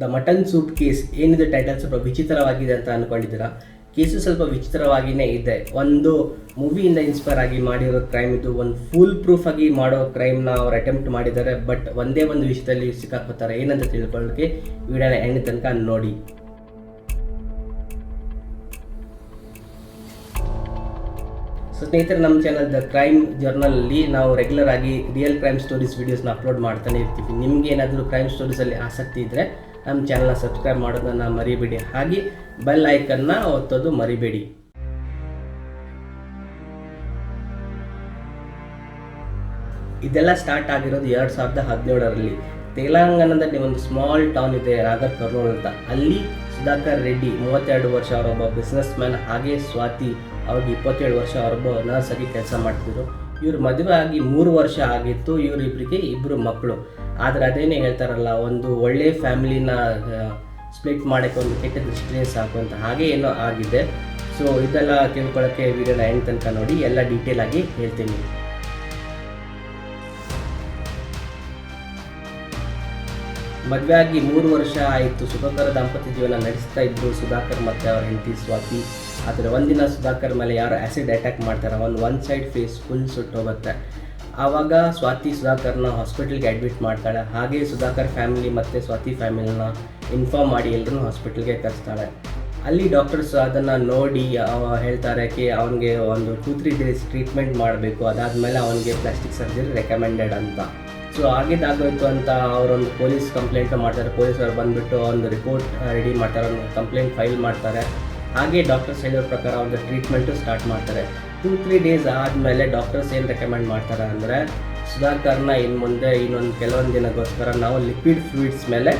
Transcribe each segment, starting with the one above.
The mutton soup case ಏನಿದೆ title ಸ್ವಲ್ಪ ವಿಚಿತ್ರವಾಗಿದೆ ಅಂತ ಅಂದ್ಕೊಂಡಿದ್ದೀರಾ. ಕೇಸು ಸ್ವಲ್ಪ ವಿಚಿತ್ರವಾಗಿಯೇ ಇದೆ. ಒಂದು ಮೂವಿಯಿಂದ ಇನ್ಸ್ಪೈರ್ ಆಗಿ ಮಾಡಿರೋ ಕ್ರೈಮ್ ಇದು. ಒಂದು ಫುಲ್ ಪ್ರೂಫ್ ಆಗಿ ಮಾಡೋ ಕ್ರೈಮ್ನ ಅವ್ರು ಅಟೆಂಪ್ಟ್ ಮಾಡಿದ್ದಾರೆ. ಬಟ್ ಒಂದೇ ಒಂದು ವಿಷಯದಲ್ಲಿ ಸಿಕ್ಕಾಕೋತಾರೆ. ಏನಂತ ತಿಳ್ಕೊಳ್ಳೋಕ್ಕೆ ವಿಡಿಯೋನ ಎಂಡ್ ತನಕ ನೋಡಿ. ಸೊ ಸ್ನೇಹಿತರೆ, ನಮ್ಮ ಚಾನಲ್ ದ ಕ್ರೈಮ್ ಜರ್ನಲಲ್ಲಿ ನಾವು ರೆಗ್ಯುಲರ್ ಆಗಿ ರಿಯಲ್ ಕ್ರೈಮ್ ಸ್ಟೋರೀಸ್ ವೀಡಿಯೋಸ್ನ ಅಪ್ಲೋಡ್ ಮಾಡ್ತಾನೆ ಇರ್ತೀವಿ. ನಿಮಗೆ ಏನಾದರೂ ಕ್ರೈಮ್ ಸ್ಟೋರೀಸಲ್ಲಿ ಆಸಕ್ತಿ ಇದ್ದರೆ ನಮ್ಮ ಚಾನಲ್ನ ಸಬ್ಸ್ಕ್ರೈಬ್ ಮಾಡೋದನ್ನು ಮರಿಬೇಡಿ. ಹಾಗೆ ಬೆಲ್ ಐಕನ್ನ ಒತ್ತೋದು ಮರಿಬೇಡಿ. ಇದೆಲ್ಲ ಸ್ಟಾರ್ಟ್ ಆಗಿರೋದು 2017ರಲ್ಲಿ. ತೆಲಂಗಾಣದಲ್ಲಿ ಒಂದು ಸ್ಮಾಲ್ ಟೌನ್ ಇದೆ, ರಾಗರ್ ಕರ್ನೂಲ್ ಅಂತ. ಅಲ್ಲಿ ಸುಧಾಕರ್ ರೆಡ್ಡಿ 32 ವರ್ಷ, ಅವರೊಬ್ಬ ಬಿಸ್ನೆಸ್ ಮ್ಯಾನ್. ಹಾಗೆ ಸ್ವಾತಿ ಅವ್ರಿಗೆ 27 ವರ್ಷ, ಅವರೊಬ್ಬ ನರ್ಸ್ ಆಗಿ ಕೆಲಸ ಮಾಡ್ತಿದ್ರು. ಇವ್ರ ಮದುವೆ ಆಗಿ 3 ವರ್ಷ ಆಗಿತ್ತು. ಇವರಿಬ್ಬರಿಗೆ 2 ಮಕ್ಕಳು. ಆದರೆ ಅದೇನೇ ಹೇಳ್ತಾರಲ್ಲ, ಒಂದು ಒಳ್ಳೆ ಫ್ಯಾಮಿಲಿನ ಸ್ಪ್ಲಿಟ್ ಮಾಡೋಕ್ಕೆ ಒಂದು ಕೆಟ್ಟ ದೃಷ್ಟಿನೇ ಸಾಕು ಅಂತ, ಹಾಗೆ ಏನೋ ಆಗಿದೆ. ಸೊ ಇದೆಲ್ಲ ತಿಳ್ಕೊಳ್ಳೋಕ್ಕೆ ವಿಡಿಯೋನ ಎಂಡ್ ತನಕ ನೋಡಿ, ಎಲ್ಲ ಡೀಟೇಲ್ ಆಗಿ ಹೇಳ್ತೀನಿ. ಮದುವೆ ಆಗಿ 3 ವರ್ಷ ಆಯಿತು. ಸುಖಕರ ದಾಂಪತ್ಯ ಜೀವನ ನಡೆಸ್ತಾ ಇದ್ರು ಸುಧಾಕರ್ ಮತ್ತು ಅವರ ಹೆಂಡತಿ ಸ್ವಾತಿ. ಆದರೆ ಒಂದಿನ ಸುಧಾಕರ್ ಮೇಲೆ ಯಾರೋ ಆ್ಯಸಿಡ್ ಅಟ್ಯಾಕ್ ಮಾಡ್ತಾರೆ. ಒನ್ ಸೈಡ್ ಫೇಸ್ ಫುಲ್ ಸುಟ್ಟೋಗುತ್ತೆ. ಆವಾಗ ಸ್ವಾತಿ ಸುಧಾಕರ್ನ ಹಾಸ್ಪಿಟಲ್ಗೆ ಅಡ್ಮಿಟ್ ಮಾಡ್ತಾಳೆ. ಹಾಗೆ ಸುಧಾಕರ್ ಫ್ಯಾಮಿಲಿ ಮತ್ತು ಸ್ವಾತಿ ಫ್ಯಾಮಿಲಿನ ಇನ್ಫಾರ್ಮ್ ಮಾಡಿ ಎಲ್ಲರೂ ಹಾಸ್ಪಿಟಲ್ಗೆ ಕರೆಸ್ತಾಳೆ. ಅಲ್ಲಿ ಡಾಕ್ಟರ್ಸ್ ಅದನ್ನು ನೋಡಿ ಹೇಳ್ತಾರೆ ಅವನಿಗೆ ಒಂದು 2-3 ಡೇಸ್ ಟ್ರೀಟ್ಮೆಂಟ್ ಮಾಡಬೇಕು, ಅದಾದಮೇಲೆ ಅವನಿಗೆ ಪ್ಲಾಸ್ಟಿಕ್ ಸರ್ಜರಿ ರೆಕಮೆಂಡೆಡ್ ಅಂತ. ಸೊ ಆಗಿದ್ದಾಗೋಯ್ತು ಅಂತ ಅವರೊಂದು ಪೊಲೀಸ್ ಕಂಪ್ಲೇಂಟ್ ಮಾಡ್ತಾರೆ. ಪೊಲೀಸರು ಬಂದುಬಿಟ್ಟು ಒಂದು ರಿಪೋರ್ಟ್ ರೆಡಿ ಮಾಡ್ತಾರೆ, ಒಂದು ಕಂಪ್ಲೇಂಟ್ ಫೈಲ್ ಮಾಡ್ತಾರೆ. ಹಾಗೆ ಡಾಕ್ಟರ್ಸ್ ಹೇಳಿರೋ ಪ್ರಕಾರ ಒಂದು ಟ್ರೀಟ್ಮೆಂಟು ಸ್ಟಾರ್ಟ್ ಮಾಡ್ತಾರೆ. 2-3 ಡೇಸ್ ಆದಮೇಲೆ ಡಾಕ್ಟರ್ಸ್ ಏನು ರೆಕಮೆಂಡ್ ಮಾಡ್ತಾರೆ ಅಂದರೆ, ಸುಧಾಕರ್ನ ಇನ್ನು ಮುಂದೆ ಇನ್ನೊಂದು ಕೆಲವೊಂದು ದಿನಕ್ಕೋಸ್ಕರ ನಾವು ಲಿಕ್ವಿಡ್ ಫ್ಲೂಯಿಡ್ಸ್ ಮೇಲೆ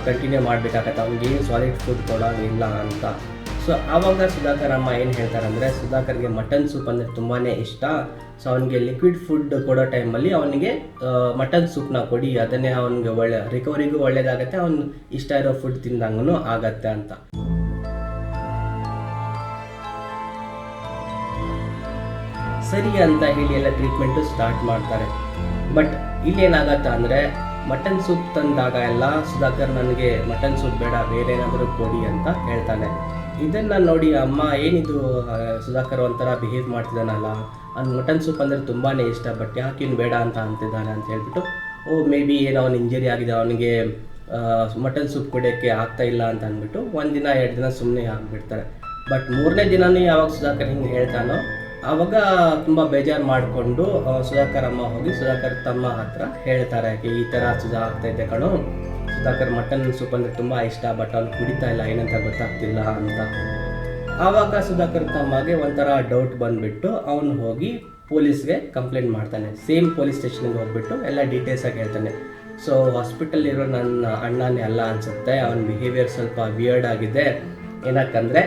ಕಂಟಿನ್ಯೂ ಮಾಡಬೇಕಾಗತ್ತೆ, ಅವ್ನಿಗೆ ಏನು ಸಾಲಿಡ್ ಫುಡ್ ಕೊಡೋಂಗಿಲ್ಲ ಅಂತ. ಸೊ ಆವಾಗ ಸುಧಾಕರ್ ಅಮ್ಮ ಏನು ಹೇಳ್ತಾರೆ ಅಂದರೆ, ಸುಧಾಕರ್ಗೆ ಮಟನ್ ಸೂಪ್ ಅಂದರೆ ತುಂಬಾ ಇಷ್ಟ. ಸೊ ಅವನಿಗೆ ಲಿಕ್ವಿಡ್ ಫುಡ್ ಕೊಡೋ ಟೈಮಲ್ಲಿ ಅವನಿಗೆ ಮಟನ್ ಸೂಪ್ನ ಕೊಡಿ, ಅದನ್ನೇ ಅವನಿಗೆ ರಿಕವರಿಗೂ ಒಳ್ಳೇದಾಗತ್ತೆ, ಅವ್ನು ಇಷ್ಟ ಇರೋ ಫುಡ್ ತಿಂದಂಗೂ ಆಗತ್ತೆ ಅಂತ. ಸರಿ ಅಂತ ಹೇಳಿ ಎಲ್ಲ ಟ್ರೀಟ್ಮೆಂಟು ಸ್ಟಾರ್ಟ್ ಮಾಡ್ತಾರೆ. ಬಟ್ ಇಲ್ಲೇನಾಗತ್ತೆ ಅಂದರೆ, ಮಟನ್ ಸೂಪ್ ತಂದಾಗ ಎಲ್ಲ ಸುಧಾಕರ್ ನನಗೆ ಮಟನ್ ಸೂಪ್ ಬೇಡ, ಬೇರೆ ಏನಾದರೂ ಕೊಡಿ ಅಂತ ಹೇಳ್ತಾನೆ. ಇದನ್ನು ನೋಡಿ ಅಮ್ಮ, ಏನಿದು ಸುಧಾಕರ್ ಒಂಥರ ಬಿಹೇವ್ ಮಾಡ್ತಿದ್ದಾನಲ್ಲ, ಅವ್ನು ಮಟನ್ ಸೂಪ್ ಅಂದರೆ ತುಂಬಾ ಇಷ್ಟ, ಬಟ್ ಯಾಕೆ ಇನ್ನು ಬೇಡ ಅಂತ ಅಂತಿದ್ದಾನೆ ಅಂತ ಹೇಳ್ಬಿಟ್ಟು, ಮೇ ಬಿ ಏನೋ ಅವ್ನು ಇಂಜರಿ ಆಗಿದೆ, ಅವನಿಗೆ ಮಟನ್ ಸೂಪ್ ಕುಡಿಯೋಕ್ಕೆ ಆಗ್ತಾ ಇಲ್ಲ ಅಂತ ಅಂದ್ಬಿಟ್ಟು 1 ದಿನ 2 ದಿನ ಸುಮ್ಮನೆ ಆಗಿಬಿಡ್ತಾರೆ. ಬಟ್ 3ನೇ ದಿನವೂ ಯಾವಾಗ ಸುಧಾಕರ್ ಹಿಂಗೆ ಹೇಳ್ತಾನೋ ಆವಾಗ ತುಂಬ ಬೇಜಾರು ಮಾಡಿಕೊಂಡು ಸುಧಾಕರ್ ಅಮ್ಮ ಹೋಗಿ ಸುಧಾಕರ್ ತಮ್ಮ ಹತ್ರ ಹೇಳ್ತಾರೆ, ಈ ಥರ ಸುಧಾ ಆಗ್ತಾಯಿದ್ದೆ ಕಣೋ, ಸುಧಾಕರ್ ಮಟನ್ ಸೂಪ್ ಅಂದರೆ ತುಂಬ ಇಷ್ಟ, ಬಟ್ ಅವ್ನು ಕುಡಿತಾ ಇಲ್ಲ, ಏನಂತ ಗೊತ್ತಾಗ್ತಿಲ್ಲ ಅಂತ. ಆವಾಗ ಸುಧಾಕರ್ ತಮ್ಮಗೆ ಒಂಥರ ಡೌಟ್ ಬಂದುಬಿಟ್ಟು ಅವನು ಹೋಗಿ ಪೊಲೀಸ್ಗೆ ಕಂಪ್ಲೇಂಟ್ ಮಾಡ್ತಾನೆ. ಸೇಮ್ ಪೊಲೀಸ್ ಸ್ಟೇಷನ್ಗೆ ಹೋಗ್ಬಿಟ್ಟು ಎಲ್ಲ ಡೀಟೇಲ್ಸಾಗಿ ಹೇಳ್ತಾನೆ. ಸೊ ಹಾಸ್ಪಿಟಲಿರೋ ನನ್ನ ಅಣ್ಣನೇ ಅಲ್ಲ ಅನಿಸುತ್ತೆ, ಅವನ ಬಿಹೇವಿಯರ್ ಸ್ವಲ್ಪ ವಿಯರ್ಡ್ ಆಗಿದೆ. ಏನಕ್ಕಂದರೆ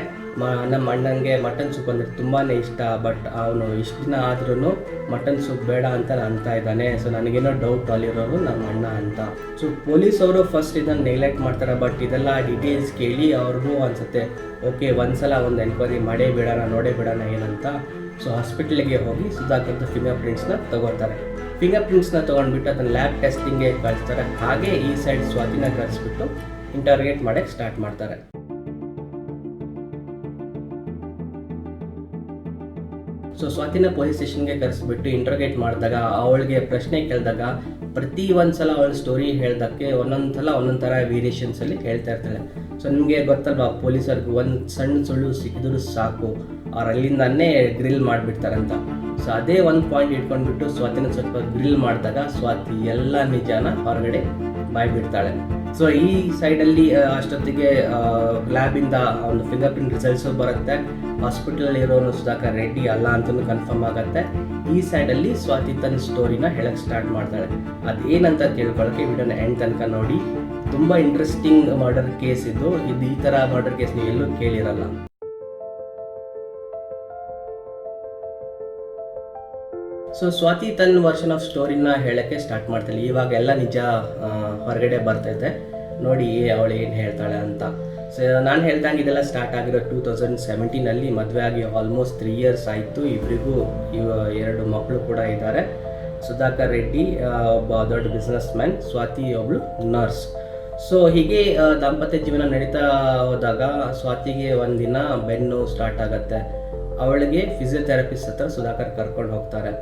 ನಮ್ಮ ಅಣ್ಣನಿಗೆ ಮಟನ್ ಸೂಪ್ ಅಂದರೆ ತುಂಬಾ ಇಷ್ಟ, ಬಟ್ ಅವನು ಇಷ್ಟು ದಿನ ಆದ್ರೂ ಮಟನ್ ಸೂಪ್ ಬೇಡ ಅಂತ ಅಂತಾ ಇದ್ದಾನೆ. ಸೊ ನನಗೇನೋ ಡೌಟ್ ಅಲ್ಲಿರೋರು ನಮ್ಮ ಅಣ್ಣ ಅಂತ. ಸೊ ಪೊಲೀಸವರು ಫಸ್ಟ್ ಇದನ್ನು ನೆಗ್ಲೆಕ್ಟ್ ಮಾಡ್ತಾರೆ. ಬಟ್ ಇದೆಲ್ಲ ಡೀಟೇಲ್ಸ್ ಕೇಳಿ ಅವ್ರಿಗೂ ಅನಿಸುತ್ತೆ, ಓಕೆ ಒಂದ್ಸಲ ಒಂದು ಎನ್ಕ್ವೈರಿ ಮಾಡೇ ಬಿಡೋಣ, ನೋಡೇ ಬಿಡೋಣ ಏನಂತ. ಸೊ ಹಾಸ್ಪಿಟ್ಲಿಗೆ ಹೋಗಿ ಸುಧಾಕರ್ದು ಫಿಂಗರ್ ಪ್ರಿಂಟ್ಸ್ನ ತೊಗೊಳ್ತಾರೆ. ಫಿಂಗರ್ ಪ್ರಿಂಟ್ಸ್ನ ತೊಗೊಂಡ್ಬಿಟ್ಟು ಅದನ್ನು ಲ್ಯಾಬ್ ಟೆಸ್ಟಿಂಗ್ಗೆ ಕಳಿಸ್ತಾರೆ. ಹಾಗೆ ಈ ಸೈಡ್ ಸ್ವಾತಿನ ಕಳಿಸ್ಬಿಟ್ಟು ಇಂಟರ್ಗೇಟ್ ಮಾಡೋಕ್ಕೆ ಸ್ಟಾರ್ಟ್ ಮಾಡ್ತಾರೆ. ಸೊ ಸ್ವಾತಿನ ಪೊಲೀಸ್ ಸ್ಟೇಷನ್ಗೆ ಕರೆಸ್ಬಿಟ್ಟು ಇಂಟ್ರೋಗೇಟ್ ಮಾಡಿದಾಗ, ಅವಳಿಗೆ ಪ್ರಶ್ನೆ ಕೇಳಿದಾಗ ಪ್ರತಿ ಒಂದ್ಸಲ ಅವಳ ಸ್ಟೋರಿ ಹೇಳ್ದಕ್ಕೆ ಒಂದೊಂದು ಥರ ವೇರಿಯೇಷನ್ಸಲ್ಲಿ ಹೇಳ್ತಾ ಇರ್ತಾಳೆ. ಸೊ ನಿಮಗೆ ಗೊತ್ತಲ್ವಾ, ಪೊಲೀಸರಿಗೆ ಒಂದು ಸಣ್ಣ ಸುಳ್ಳು ಸಿಕ್ಕಿದ್ರು ಸಾಕು, ಅವ್ರು ಅಲ್ಲಿಂದನೇ ಗ್ರಿಲ್ ಮಾಡಿಬಿಡ್ತಾರಂತ. ಸೊ ಅದೇ ಒಂದು ಪಾಯಿಂಟ್ ಇಟ್ಕೊಂಡ್ಬಿಟ್ಟು ಸ್ವಾತಿನ ಸ್ವಲ್ಪ ಗ್ರಿಲ್ ಮಾಡಿದಾಗ ಸ್ವಾತಿ ಎಲ್ಲ ನಿಜಾನ ಹೊರಗಡೆ ಬಾಯ್ಬಿಡ್ತಾಳೆ. ಸೊ ಈ ಸೈಡಲ್ಲಿ ಅಷ್ಟೊತ್ತಿಗೆ ಲ್ಯಾಬಿಂದ ಒಂದು ಫಿಂಗರ್ ಪ್ರಿಂಟ್ ರಿಸಲ್ಟ್ಸು ಬರುತ್ತೆ. ಹಾಸ್ಪಿಟಲಲ್ಲಿ ಇರೋನು ಸುಧಾಕರ್ ರೆಡ್ಡಿ ಅಲ್ಲ ಅಂತಲೂ ಕನ್ಫರ್ಮ್ ಆಗುತ್ತೆ. ಈ ಸೈಡಲ್ಲಿ ಸ್ವಾತಿ ತನ್ನ ಸ್ಟೋರಿನ ಹೇಳಕ್ಕೆ ಸ್ಟಾರ್ಟ್ ಮಾಡ್ತಾಳೆ. ಅದೇನಂತ ತಿಳ್ಕೊಳ್ಳೋಕ್ಕೆ ವಿಡಿಯೋನ ಎಂಡ್ ತನಕ ನೋಡಿ. ತುಂಬ ಇಂಟ್ರೆಸ್ಟಿಂಗ್ ಮರ್ಡರ್ ಕೇಸ್ ಇದು. ಈ ಥರ ಮರ್ಡರ್ ಕೇಸ್ ನೀವು ಎಲ್ಲೂ ಕೇಳಿರಲ್ಲ. ಸೊ ಸ್ವಾತಿ ತನ್ನ ವರ್ಷನ್ ಆಫ್ ಸ್ಟೋರಿನ ಹೇಳೋಕ್ಕೆ ಸ್ಟಾರ್ಟ್ ಮಾಡ್ತಾಳೆ. ಇವಾಗ ಎಲ್ಲ ನಿಜ ಹೊರಗಡೆ ಬರ್ತೈತೆ, ನೋಡಿ ಅವಳು ಏನು ಹೇಳ್ತಾಳೆ ಅಂತ. ಸೊ ನಾನು ಹೇಳ್ದಂಗೆ ಇದೆಲ್ಲ ಸ್ಟಾರ್ಟ್ ಆಗಿರೋ 2017 ಮದುವೆ ಆಗಿ ಆಲ್ಮೋಸ್ಟ್ 3 years ಆಯಿತು. ಇಬ್ಬರಿಗೂ 2 ಮಕ್ಕಳು ಕೂಡ ಇದ್ದಾರೆ. ಸುಧಾಕರ್ ರೆಡ್ಡಿ ಒಬ್ಬ ದೊಡ್ಡ ಬಿಸ್ನೆಸ್ ಮ್ಯಾನ್, ಸ್ವಾತಿ ಒಬ್ಬಳು ನರ್ಸ್. ಸೊ ಹೀಗೆ ದಾಂಪತ್ಯ ಜೀವನ ನಡೀತಾ ಹೋದಾಗ ಸ್ವಾತಿಗೆ ಒಂದಿನ ಬೆನ್ನು ಸ್ಟಾರ್ಟ್ ಆಗುತ್ತೆ. ಅವಳಿಗೆ ಫಿಸಿಯೋಥೆರಪಿಸ್ಟ್ ಹತ್ರ ಸುಧಾಕರ್ ಕರ್ಕೊಂಡು ಹೋಗ್ತಾರೆ.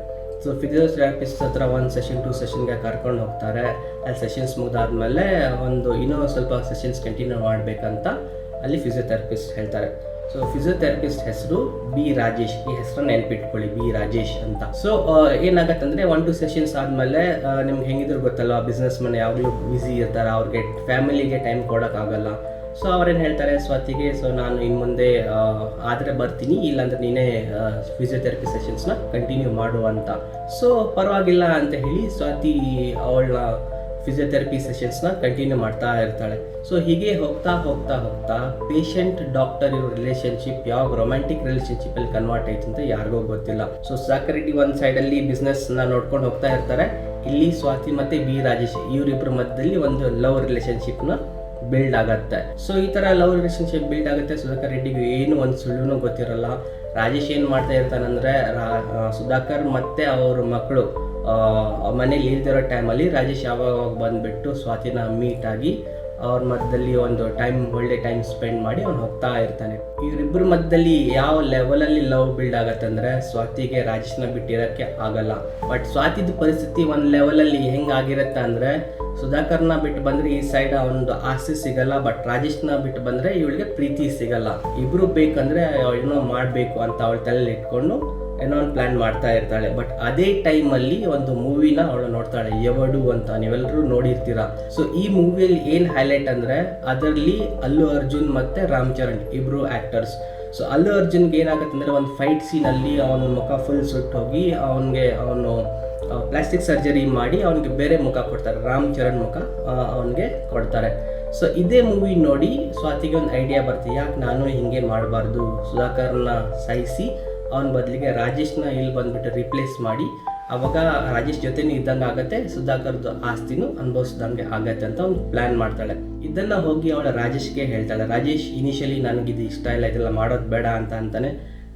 ಸೊ ಫಿಸಿಯೋಥೆರಪಿಸ್ಟ್ ಹತ್ರ 1 ಸೆಷನ್ 2 ಸೆಷನ್ಗೆ ಕರ್ಕೊಂಡು ಹೋಗ್ತಾರೆ. ಅಲ್ಲಿ ಸೆಷನ್ಸ್ ಮುಗಿದಾದ್ಮೇಲೆ ಇನ್ನೂ ಸ್ವಲ್ಪ ಸೆಷನ್ಸ್ ಕಂಟಿನ್ಯೂ ಮಾಡಬೇಕಂತ ಅಲ್ಲಿ ಫಿಸಿಯೋಥೆರಪಿಸ್ಟ್ ಹೇಳ್ತಾರೆ. ಸೊ ಫಿಸಿಯೋಥೆರಪಿಸ್ಟ್ ಹೆಸರು ಬಿ ರಾಜೇಶ್. ಈ ಹೆಸರನ್ನ ನೆನ್ಪಿಟ್ಕೊಳ್ಳಿ, ಬಿ ರಾಜೇಶ್ ಅಂತ. ಸೊ ಏನಾಗತ್ತಂದ್ರೆ 1-2 ಸೆಷನ್ಸ್ ಆದಮೇಲೆ ನಿಮ್ಗೆ ಹೆಂಗಿದ್ರು ಗೊತ್ತಲ್ಲ, ಬಿಸ್ನೆಸ್ ಮನ್ ಯಾವಾಗಲೂ ಬ್ಯುಸಿ ಇರ್ತಾರೆ, ಅವ್ರಿಗೆ ಫ್ಯಾಮಿಲಿಗೆ ಟೈಮ್ ಕೊಡೋಕ್ಕಾಗಲ್ಲ. ಸೊ ಅವ್ರೇನು ಹೇಳ್ತಾರೆ ಸ್ವಾತಿಗೆ, ಸೊ ನಾನು ಇನ್ನು ಮುಂದೆ ಆದರೆ ಬರ್ತೀನಿ, ಇಲ್ಲಾಂದ್ರೆ ನೀನೇ ಫಿಸಿಯೋಥೆರಪಿ ಸೆಷನ್ಸ್ನ ಕಂಟಿನ್ಯೂ ಮಾಡು ಅಂತ. ಸೊ ಪರವಾಗಿಲ್ಲ ಅಂತ ಹೇಳಿ ಸ್ವಾತಿ ಅವಳ ಫಿಸಿಯೋಥೆರಪಿ ಸೆಷನ್ಸ್ನ ಕಂಟಿನ್ಯೂ ಮಾಡ್ತಾ ಇರ್ತಾಳೆ. ಸೊ ಹೀಗೆ ಹೋಗ್ತಾ ಹೋಗ್ತಾ ಹೋಗ್ತಾ ಪೇಷಂಟ್ ಡಾಕ್ಟರ್ ಇರೋ ರಿಲೇಷನ್ಶಿಪ್ ಯಾವ ರೊಮ್ಯಾಂಟಿಕ್ ರಿಲೇಷನ್ಶಿಪ್ಪಲ್ಲಿ ಕನ್ವರ್ಟ್ ಆಯ್ತು ಅಂತ ಯಾರಿಗೂ ಗೊತ್ತಿಲ್ಲ. ಸೊ ಸುಧಾಕರ್ ರೆಡ್ಡಿ ಒಂದು ಸೈಡಲ್ಲಿ ಬಿಸ್ನೆಸ್ನ ನೋಡ್ಕೊಂಡು ಹೋಗ್ತಾ ಇರ್ತಾರೆ. ಇಲ್ಲಿ ಸ್ವಾತಿ ಮತ್ತು ಬಿ ರಾಜೇಶ್ ಇವರಿಬ್ಬರ ಮಧ್ಯದಲ್ಲಿ ಒಂದು ಲವ್ ರಿಲೇಷನ್ಶಿಪ್ನ ಬಿಲ್ಡ್ ಆಗತ್ತೆ. ಸೊ ಈ ಥರ ಲವ್ ರಿಲೇಷನ್ಶಿಪ್ ಬಿಲ್ಡ್ ಆಗುತ್ತೆ. ಸುಧಾಕರ್ ರೆಡ್ಡಿಗೆ ಏನು ಒಂದು ಸುಳ್ಳು ಗೊತ್ತಿರಲ್ಲ. ರಾಜೇಶ್ ಏನು ಮಾಡ್ತಾ ಇರ್ತಾನಂದರೆ ಸುಧಾಕರ್ ಮತ್ತು ಅವ್ರ ಮಕ್ಕಳು ಮನೇಲಿ ಇಲ್ದಿರೋ ಟೈಮಲ್ಲಿ ರಾಜೇಶ್ ಯಾವಾಗ ಬಂದುಬಿಟ್ಟು ಸ್ವಾತಿನ ಮೀಟ್ ಆಗಿ ಅವ್ರ ಮಧ್ಯದಲ್ಲಿ ಒಂದು ಒಳ್ಳೆ ಟೈಮ್ ಸ್ಪೆಂಡ್ ಮಾಡಿ ಅವ್ನು ಹೋಗ್ತಾ ಇರ್ತಾನೆ. ಇವರಿಬ್ಬರ ಮಧ್ಯದಲ್ಲಿ ಯಾವ ಲೆವೆಲಲ್ಲಿ ಲವ್ ಬಿಲ್ಡ್ ಆಗತ್ತೆ ಅಂದರೆ ಸ್ವಾತಿಗೆ ರಾಜೇಶ್ನ ಬಿಟ್ಟಿರೋಕ್ಕೆ ಆಗಲ್ಲ. ಬಟ್ ಸ್ವಾತಿದ ಪರಿಸ್ಥಿತಿ ಒಂದು ಲೆವೆಲಲ್ಲಿ ಹೆಂಗಾಗಿರುತ್ತೆ ಅಂದರೆ ಸುಧಾಕರ್ನ ಬಿಟ್ಟು ಬಂದರೆ ಈ ಸೈಡ್ ಒಂದು ಆಸೆ ಸಿಗಲ್ಲ, ಬಟ್ ರಾಜೇಶ್ನ ಬಿಟ್ಟು ಬಂದರೆ ಇವಳಿಗೆ ಪ್ರೀತಿ ಸಿಗಲ್ಲ. ಇಬ್ಬರು ಬೇಕಂದರೆ ಏನೋ ಮಾಡಬೇಕು ಅಂತ ಅವಳ ತಲೆಯಲ್ಲಿ ಇಟ್ಕೊಂಡು ಏನೋ ಒಂದು ಪ್ಲ್ಯಾನ್ ಮಾಡ್ತಾ ಇರ್ತಾಳೆ. ಬಟ್ ಅದೇ ಟೈಮಲ್ಲಿ ಒಂದು ಮೂವಿನ ಅವಳು ನೋಡ್ತಾಳೆ, ಎವಡು ಅಂತ. ನೀವೆಲ್ಲರೂ ನೋಡಿರ್ತೀರ. ಸೊ ಈ ಮೂವಿಯಲ್ಲಿ ಏನು ಹೈಲೈಟ್ ಅಂದರೆ ಅದರಲ್ಲಿ ಅಲ್ಲು ಅರ್ಜುನ್ ಮತ್ತು ರಾಮ್ ಚರಣ್ ಇಬ್ಬರು ಆ್ಯಕ್ಟರ್ಸ್. ಸೊ ಅಲ್ಲು ಅರ್ಜುನ್ಗೆ ಏನಾಗುತ್ತೆ ಅಂದರೆ ಒಂದು ಫೈಟ್ ಸೀನಲ್ಲಿ ಅವನ ಮುಖ ಫುಲ್ ಸುಟ್ಟೋಗಿ ಅವನು ಪ್ಲಾಸ್ಟಿಕ್ ಸರ್ಜರಿ ಮಾಡಿ ಅವನಿಗೆ ಬೇರೆ ಮುಖ ಕೊಡ್ತಾರೆ, ರಾಮ್ ಚರಣ್ ಮುಖ ಅವನಿಗೆ ಕೊಡ್ತಾರೆ. ಸೊ ಇದೇ ಮೂವಿ ನೋಡಿ ಸ್ವಾತಿಗೆ ಒಂದು ಐಡಿಯಾ ಬರುತ್ತೆ, ಯಾಕೆ ನಾನು ಹಿಂಗೆ ಮಾಡಬಾರ್ದು, ಸುಧಾಕರ್ನ ಸಾಯಿಸಿ ಅವನ ಬದಲಿಗೆ ರಾಜೇಶ್ನ ಇಲ್ಲಿ ಬಂದುಬಿಟ್ಟು ರಿಪ್ಲೇಸ್ ಮಾಡಿ ಅವಾಗ ರಾಜೇಶ್ ಜೊತೆನೂ ಇದ್ದಂಗೆ ಆಗುತ್ತೆ, ಸುಧಾಕರ್ದು ಆಸ್ತಿನೂ ಅನುಭವಿಸ್ದಂಗೆ ಆಗತ್ತೆ ಅಂತ ಒಂದು ಪ್ಲ್ಯಾನ್ ಮಾಡ್ತಾಳೆ. ಇದನ್ನು ಹೋಗಿ ಅವಳ ರಾಜೇಶ್ಗೆ ಹೇಳ್ತಾಳೆ. ರಾಜೇಶ್ ಇನಿಷಿಯಲಿ ನನಗಿದು ಇಷ್ಟ ಇಲ್ಲ, ಇದೆಲ್ಲ ಮಾಡೋದು ಬೇಡ ಅಂತ ಅಂತಾನೆ.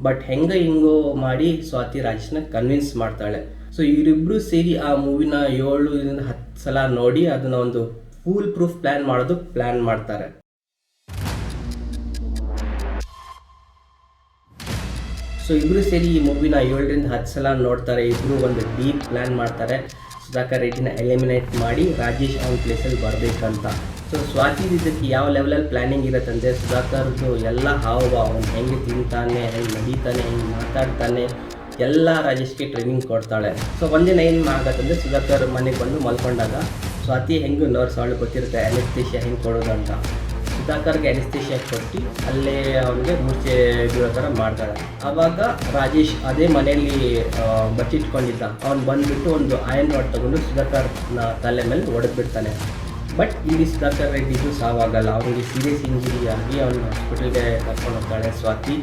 ಬಟ್ ಹೆಂಗೋ ಮಾಡಿ ಸ್ವಾತಿ ರಾಜೇಶ್ನ ಕನ್ವಿನ್ಸ್ ಮಾಡ್ತಾಳೆ. ಸೊ ಇವರಿಬ್ಬರು ಸೇರಿ ಆ ಮೂವಿನ 7-10 ಸಲ ನೋಡಿ ಅದನ್ನು ಒಂದು ಫೂಲ್ ಪ್ರೂಫ್ ಪ್ಲ್ಯಾನ್ ಮಾಡ್ತಾರೆ. ಸೊ ಇಬ್ಬರು ಸೇರಿ ಈ ಮೂವಿನ 7-10 ಸಲ ನೋಡ್ತಾರೆ. ಇಬ್ಬರು ಒಂದು ಡೀಪ್ ಪ್ಲ್ಯಾನ್ ಮಾಡ್ತಾರೆ, ಸುಧಾಕರ್ ರೆಡ್ಡಿನ ಎಲಿಮಿನೇಟ್ ಮಾಡಿ ರಾಜೇಶ್ ಅವನ ಪ್ಲೇಸಲ್ಲಿ ಬರಬೇಕಂತ. ಸೊ ಸ್ವಾತಿ ಇದಕ್ಕೆ ಯಾವ ಲೆವೆಲಲ್ಲಿ ಪ್ಲ್ಯಾನಿಂಗ್ ಇರುತ್ತಂದರೆ ಸುಧಾಕರ್ದು ಎಲ್ಲ ಹಾವಭಾವ, ಅವನು ಹೆಂಗೆ ತಿಂತಾನೆ, ಹೆಂಗೆ ನಡೀತಾನೆ, ಹೆಂಗೆ ಮಾತಾಡ್ತಾನೆ, ಎಲ್ಲ ರಾಜೇಶ್ಗೆ ಟ್ರೈನಿಂಗ್ ಕೊಡ್ತಾಳೆ. ಸೊ ಒಂದಿನ ಏನು ಆಗತ್ತಂದರೆ ಸುಧಾಕರ್ ಮನೆಗೆ ಬಂದು ಮಲ್ಕೊಂಡಾಗ ಸ್ವಾತಿ ಹೆಂಗೆ ನರ್ಸ್ ಅವಳು ಗೊತ್ತಿರುತ್ತೆ ಅನೆಸ್ಥೇಷಿಯಾ ಹೆಂಗೆ ಕೊಡೋದು ಅಂತ. ಸುಧಾಕರ್ಗೆ ಅನೆಸ್ಥೇಷಿಯಾ ಕೊಟ್ಟು ಅಲ್ಲೇ ಅವನಿಗೆ ಮೂರ್ಛೆ ಬೀಳೋ ಥರ ಮಾಡ್ತಾಳೆ. ಆವಾಗ ರಾಜೇಶ್ ಅದೇ ಮನೆಯಲ್ಲಿ ಬಚ್ಚಿಟ್ಕೊಂಡಿದ್ದ, ಅವ್ನು ಬಂದುಬಿಟ್ಟು ಒಂದು ಐರನ್ ರಾಡ್ ತೊಗೊಂಡು ಸುಧಾಕರ್ನ ತಲೆ ಮೇಲೆ ಹೊಡೆದ್ಬಿಡ್ತಾನೆ. ಬಟ್ ಇಲ್ಲಿ ಸುಧಾಕರ್ ರೆಡ್ಡಿಗೂ ಸಾವಾಗಲ್ಲ, ಅವನಿಗೆ ಸೀರಿಯಸ್ ಇಂಜುರಿ ಆಗಿ ಅವನು ಹಾಸ್ಪಿಟಲ್ಗೆ ಕರ್ಕೊಂಡು ಹೋಗ್ತಾಳೆ ಸ್ವಾತಿ.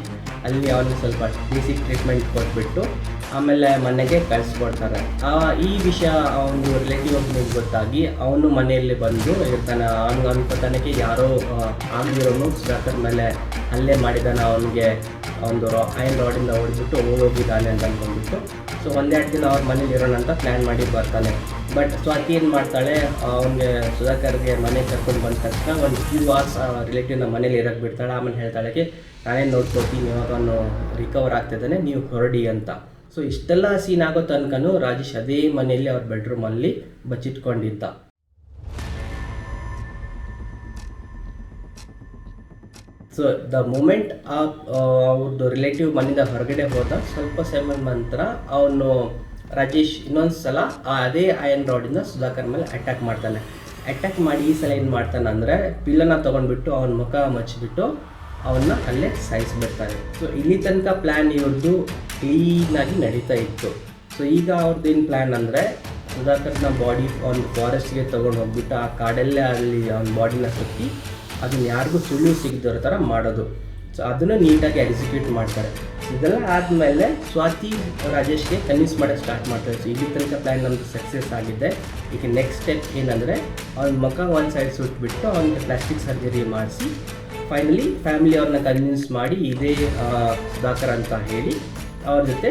ಅಲ್ಲಿ ಅವನಿಗೆ ಸ್ವಲ್ಪ ಬೇಸಿಕ್ ಟ್ರೀಟ್ಮೆಂಟ್ ಕೊಟ್ಬಿಟ್ಟು ಆಮೇಲೆ ಮನೆಗೆ ಕಳಿಸ್ಕೊಡ್ತಾರೆ. ಈ ವಿಷಯ ಅವನು ರಿಲೇಟಿವ್ ಒಬ್ಬನಿಗೆ ಗೊತ್ತಾಗಿ ಅವನು ಮನೆಯಲ್ಲಿ ಬಂದು ಇರ್ತಾನೆ. ಅವನಿಗೆ ಅನ್ಕೋತಾನಕ್ಕೆ ಯಾರೋ ಆಗಿರೋನು ಸುಧಾಕರ್ ಮೇಲೆ ಹಲ್ಲೆ ಮಾಡಿದ್ದಾನೆ, ಅವನಿಗೆ ಒಂದು ಐರನ್ ರಾಡಿಂದ ಹೊಡೆದ್ಬಿಟ್ಟು ಹೋಗಿದ್ದಾನೆ ಅಂತ ಅಂದ್ಕೊಂಡ್ಬಿಟ್ಟು. ಸೊ 1-2 ದಿನ ಅವ್ರ ಮನೇಲಿ ಇರೋಣ ಅಂತ ಪ್ಲ್ಯಾನ್ ಮಾಡಿ ಬರ್ತಾನೆ. ಬಟ್ ಸ್ವಾತಿ ಏನು ಮಾಡ್ತಾಳೆ, ಅವನಿಗೆ ಸುಧಾಕರ್ಗೆ ಮನೆ ಕರ್ಕೊಂಡು ಬಂದ ತಕ್ಷಣ ಒಂದು ಫ್ಯೂ ಅವರ್ಸ್ ರಿಲೇಟಿವ್ನ ಮನೇಲಿ ಇರೋಕ್ಕೆ ಬಿಡ್ತಾಳೆ. ಆಮೇಲೆ ಹೇಳ್ತಾಳೆ, ನಾನೇ ನೋಡ್ಕೊತೀನಿ, ಇವಾಗ ಅವನು ರಿಕವರ್ ಆಗ್ತಿದ್ದಾನೆ, ನೀವು ಹೊರಡಿ ಅಂತ. ಸೊ ಇಷ್ಟೆಲ್ಲ ಸೀನ್ ಆಗೋ ತನಕನೂ ರಾಜೇಶ್ ಅದೇ ಮನೆಯಲ್ಲಿ ಅವ್ರ ಬೆಡ್ರೂಮಲ್ಲಿ ಬಚ್ಚಿಟ್ಕೊಂಡಿದ್ದ. ಸೊ ದ ಮೂಮೆಂಟ್ ಅವ್ರದ್ದು ರಿಲೇಟಿವ್ ಮನೆಯಿಂದ ಹೊರಗಡೆ ಹೋದ ಸ್ವಲ್ಪ ಸಮಯದ ನಂತರ ಅವನು ರಾಜೇಶ್ ಇನ್ನೊಂದು ಸಲ ಅದೇ ಐರನ್ ರಾಡಿಂದ ಸುಧಾಕರ್ ಮೇಲೆ ಅಟ್ಯಾಕ್ ಮಾಡ್ತಾನೆ. ಅಟ್ಯಾಕ್ ಮಾಡಿ ಈ ಸಲ ಏನು ಮಾಡ್ತಾನೆ ಅಂದರೆ ಪಿಲ್ಲನ ತೊಗೊಂಡ್ಬಿಟ್ಟು ಅವನ ಮುಖ ಮಚ್ಚಿಬಿಟ್ಟು ಅವನ್ನ ಅಲ್ಲೇ ಸಾಯಿಸಿಬಿಡ್ತಾನೆ. ಸೊ ಇಲ್ಲಿ ತನಕ ಪ್ಲ್ಯಾನ್ ಇವ್ರದ್ದು ಕ್ಲೀನಾಗಿ ನಡೀತಾ ಇತ್ತು. ಸೊ ಈಗ ಅವ್ರದ್ದೇನು ಪ್ಲ್ಯಾನ್ ಅಂದರೆ ಸುಧಾಕರ್ನ ಬಾಡಿ ಒಂದು ಫಾರೆಸ್ಟ್ಗೆ ತೊಗೊಂಡು ಹೋಗ್ಬಿಟ್ಟು ಆ ಕಾಡಲ್ಲೇ ಅಲ್ಲಿ ಅವನ ಬಾಡಿನ ಸುತ್ತಿ ಅದನ್ನ ಯಾರಿಗೂ ಸುಳ್ಳು ಸಿಗದಿರೋ ಥರ ಮಾಡೋದು. ಸೊ ಅದನ್ನು ನೀಟಾಗಿ ಎಕ್ಸಿಕ್ಯೂಟ್ ಮಾಡ್ತಾರೆ. ಇದೆಲ್ಲ ಆದಮೇಲೆ ಸ್ವಾತಿ ರಾಜೇಶ್ಗೆ ಕನ್ವಿನ್ಸ್ ಮಾಡೋಕ್ಕೆ ಸ್ಟಾರ್ಟ್ ಮಾಡ್ತಾರೆ. ಸೊ ಇಲ್ಲಿ ತನಕ ಪ್ಲ್ಯಾನ್ ನಮ್ಮದು ಸಕ್ಸಸ್ ಆಗಿದೆ. ಈಗ ನೆಕ್ಸ್ಟ್ ಸ್ಟೆಪ್ ಏನಂದರೆ ಅವ್ನ ಮುಖ ಒಂದು ಸೈಡ್ ಸುಟ್ಬಿಟ್ಟು ಅವನಿಗೆ ಪ್ಲಾಸ್ಟಿಕ್ ಸರ್ಜರಿ ಮಾಡಿಸಿ ಫೈನಲಿ ಫ್ಯಾಮಿಲಿ ಅವ್ರನ್ನ ಕನ್ವಿನ್ಸ್ ಮಾಡಿ ಇದೇ ಸುಧಾಕರ್ ಅಂತ ಹೇಳಿ ಅವ್ರ ಜೊತೆ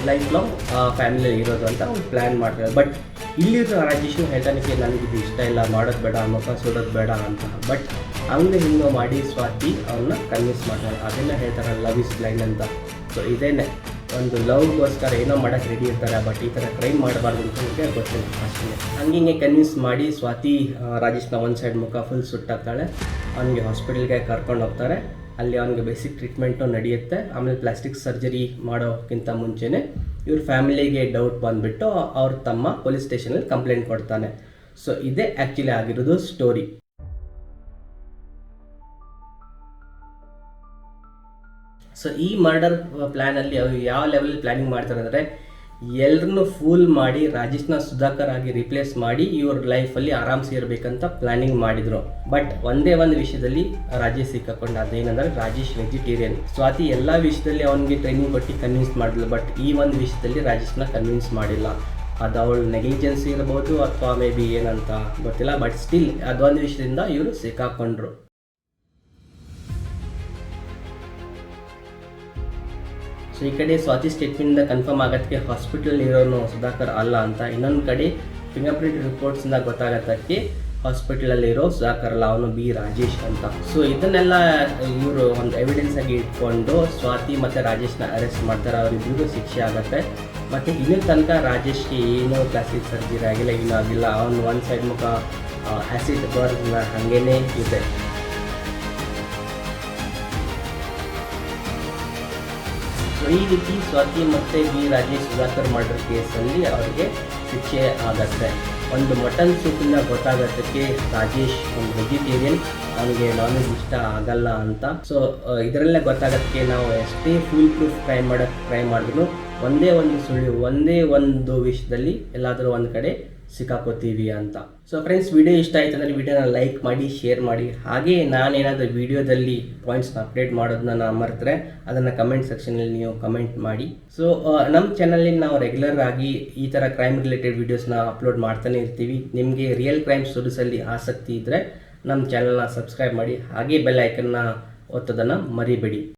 ಲೈಫ್ ಲಾಂಗ್ ಫ್ಯಾಮಿಲಿಯಲ್ಲಿ ಇರೋದು ಅಂತ ಅವ್ರು ಪ್ಲ್ಯಾನ್ ಮಾಡ್ತಾರೆ. ಬಟ್ ಇಲ್ಲಿರೋ ರಾಜೇಶು ಹೇಳ್ತಾನೆ ನನಗಿದು ಇಷ್ಟ ಇಲ್ಲ, ಮಾಡೋದು ಬೇಡ, ಮುಖ ಸುಡೋದು ಬೇಡ ಅಂತ. ಬಟ್ ಹಂಗೆ ಹಿಂಗೆ ಮಾಡಿ ಸ್ವಾತಿ ಅವ್ರನ್ನ ಕನ್ವಿನ್ಸ್ ಮಾಡ್ತಾರೆ. ಅದನ್ನು ಹೇಳ್ತಾರೆ ಲವ್ ಇಸ್ ಬ್ಲೈಂಡ್ ಅಂತ. ಸೊ ಇದೇನೆ, ಒಂದು ಲವ್ಗೋಸ್ಕರ ಏನೋ ಮಾಡೋಕ್ಕೆ ರೆಡಿ ಇರ್ತಾರೆ, ಬಟ್ ಈ ಥರ ಕ್ರೈಮ್ ಮಾಡಬಾರ್ದು ಅಂತ ನನಗೆ ಗೊತ್ತಿಲ್ಲ ಅಷ್ಟೇ. ಹಂಗೆ ಕನ್ವಿನ್ಸ್ ಮಾಡಿ ಸ್ವಾತಿ ರಾಜೇಶ್ನ ಒಂದು ಸೈಡ್ ಮುಖ ಫುಲ್ ಸುಟ್ಟಾಗ್ತಾಳೆ. ಅವನಿಗೆ ಹಾಸ್ಪಿಟಲ್ಗೆ ಕರ್ಕೊಂಡು ಹೋಗ್ತಾರೆ. ಅಲ್ಲಿ ಅವನಿಗೆ ಬೇಸಿಕ್ ಟ್ರೀಟ್ಮೆಂಟು ನಡೆಯುತ್ತೆ. ಆಮೇಲೆ ಪ್ಲಾಸ್ಟಿಕ್ ಸರ್ಜರಿ ಮಾಡೋಕ್ಕಿಂತ ಮುಂಚೆನೇ ಇವ್ರ ಫ್ಯಾಮಿಲಿಗೆ ಡೌಟ್ ಬಂದುಬಿಟ್ಟು ಅವ್ರ ತಮ್ಮ ಪೊಲೀಸ್ ಸ್ಟೇಷನಲ್ಲಿ ಕಂಪ್ಲೇಂಟ್ ಕೊಡ್ತಾನೆ. ಸೊ ಇದೇ ಆ್ಯಕ್ಚುಲಿ ಆಗಿರೋದು ಸ್ಟೋರಿ. ಸೊ ಈ ಮರ್ಡರ್ ಪ್ಲ್ಯಾನಲ್ಲಿ ಅವ್ರು ಯಾವ ಲೆವೆಲ್ ಪ್ಲ್ಯಾನಿಂಗ್ ಮಾಡ್ತಾರೆ ಅಂದರೆ, ಎಲ್ಲರನ್ನೂ ಫೂಲ್ ಮಾಡಿ ರಾಜೇಶ್ನ ಸುಧಾಕರ್ ಆಗಿ ರಿಪ್ಲೇಸ್ ಮಾಡಿ ಇವ್ರ ಲೈಫಲ್ಲಿ ಆರಾಮ್ಸೆ ಇರಬೇಕಂತ ಪ್ಲ್ಯಾನಿಂಗ್ ಮಾಡಿದರು. ಬಟ್ ಒಂದೇ ಒಂದು ವಿಷಯದಲ್ಲಿ ರಾಜೇಶ್ ಸಿಕ್ಕಾಕೊಂಡ. ಅದೇನೆಂದರೆ ರಾಜೇಶ್ ವೆಜಿಟೇರಿಯನ್. ಸ್ವಾತಿ ಎಲ್ಲ ವಿಷಯದಲ್ಲಿ ಅವನಿಗೆ ಟ್ರೈನಿಂಗ್ ಕೊಟ್ಟು ಕನ್ವಿನ್ಸ್ ಮಾಡಿದ್ಲು, ಬಟ್ ಈ ಒಂದು ವಿಷಯದಲ್ಲಿ ರಾಜೇಶ್ನ ಕನ್ವಿನ್ಸ್ ಮಾಡಿಲ್ಲ. ಅದು ಅವಳ ನೆಗ್ಲಿಜೆನ್ಸಿ ಇರ್ಬೋದು ಅಥವಾ ಮೇ ಬಿ ಏನಂತ ಗೊತ್ತಿಲ್ಲ, ಬಟ್ ಸ್ಟಿಲ್ ಅದೊಂದು ವಿಷಯದಿಂದ ಇವರು ಸಿಕ್ಕಾಕೊಂಡ್ರು. ಸೊ ಈ ಕಡೆ ಸ್ವಾತಿ ಸ್ಟೇಟ್ಮೆಂಟಿಂದ ಕನ್ಫರ್ಮ್ ಆಗೋದಕ್ಕೆ ಹಾಸ್ಪಿಟಲ್ ಇರೋನು ಸುಧಾಕರ್ ಅಲ್ಲ ಅಂತ, ಇನ್ನೊಂದು ಕಡೆ ಫಿಂಗರ್ ಪ್ರಿಂಟ್ ರಿಪೋರ್ಟ್ಸಿಂದ ಗೊತ್ತಾಗತ್ತಕ್ಕೆ ಹಾಸ್ಪಿಟಲಲ್ಲಿರೋ ಸುಧಾಕರ್ ಅಲ್ಲ, ಅವನು ಬಿ ರಾಜೇಶ್ ಅಂತ. ಸೊ ಇದನ್ನೆಲ್ಲ ಇವರು ಒಂದು ಎವಿಡೆನ್ಸ್ ಆಗಿ ಇಟ್ಕೊಂಡು ಸ್ವಾತಿ ಮತ್ತು ರಾಜೇಶ್ನ ಅರೆಸ್ಟ್ ಮಾಡ್ತಾರೆ. ಅವರಿಬ್ಬರಿಗೂ ಶಿಕ್ಷೆ ಆಗುತ್ತೆ. ಮತ್ತು ಇನ್ನೂ ತನಕ ರಾಜೇಶ್ಗೆ ಏನೂ ಪ್ಲಾಸ್ಟಿಕ್ ಸರ್ಜರಿ ಆಗಿಲ್ಲ, ಏನೂ ಆಗಿಲ್ಲ. ಅವನು ಒಂದು ಸೈಡ್ ಮುಖ ಆ್ಯಸಿಡ್ ಬರ್ನ್ ಹಾಗೇನೇ ಇದೆ. ಸೊ ಈ ರೀತಿ ಸ್ವಾತಿ ಮತ್ತು ಬಿ ರಾಜೇಶ್ ಸುಧಾಕರ್ ಮರ್ಡರ್ ಕೇಸಲ್ಲಿ ಅವರಿಗೆ ಶಿಕ್ಷೆ ಆಗತ್ತೆ. ಒಂದು ಮಟನ್ ಸೂಪಿಂದ ಗೊತ್ತಾಗೋದಕ್ಕೆ ರಾಜೇಶ್ ಒಂದು ವೆಜಿಟೇರಿಯನ್, ಅವನಿಗೆ ನಾನ್ ವೆಜ್ ಇಷ್ಟ ಆಗಲ್ಲ ಅಂತ. ಸೊ ಇದರಲ್ಲೇ ಗೊತ್ತಾಗೋದಕ್ಕೆ ನಾವು ಎಷ್ಟೇ ಫುಲ್ ಪ್ರೂಫ್ ಟ್ರೈ ಮಾಡಿದ್ರು ಒಂದೇ ಒಂದು ಸುಳ್ಳು, ಒಂದೇ ಒಂದು ವಿಷಯದಲ್ಲಿ ಎಲ್ಲಾದರೂ ಒಂದು ಕಡೆ ಸಿಕ್ಕಾಕೋತೀವಿ ಅಂತ. ಸೊ ಫ್ರೆಂಡ್ಸ್, ವಿಡಿಯೋ ಇಷ್ಟ ಆಯ್ತು ಅಂದರೆ ವಿಡಿಯೋನ ಲೈಕ್ ಮಾಡಿ, ಶೇರ್ ಮಾಡಿ. ಹಾಗೆ ನಾನೇನಾದರೂ ವಿಡಿಯೋದಲ್ಲಿ ಪಾಯಿಂಟ್ಸ್ನ ಅಪ್ಡೇಟ್ ಮಾಡೋದನ್ನ ಮರೆತರೆ ಅದನ್ನು ಕಮೆಂಟ್ ಸೆಕ್ಷನಲ್ಲಿ ನೀವು ಕಮೆಂಟ್ ಮಾಡಿ. ಸೊ ನಮ್ಮ ಚಾನಲಲ್ಲಿ ನಾವು ರೆಗ್ಯುಲರ್ ಆಗಿ ಈ ಥರ ಕ್ರೈಮ್ ರಿಲೇಟೆಡ್ ವೀಡಿಯೋಸ್ನ ಅಪ್ಲೋಡ್ ಮಾಡ್ತಾನೆ ಇರ್ತೀವಿ. ನಿಮಗೆ ರಿಯಲ್ ಕ್ರೈಮ್ ಸ್ಟೋರೀಸಲ್ಲಿ ಆಸಕ್ತಿ ಇದ್ದರೆ ನಮ್ಮ ಚಾನಲ್ನ ಸಬ್ಸ್ಕ್ರೈಬ್ ಮಾಡಿ. ಹಾಗೆ ಬೆಲ್ ಐಕನ್ನ ಒತ್ತೋದನ್ನು ಮರಿಬೇಡಿ.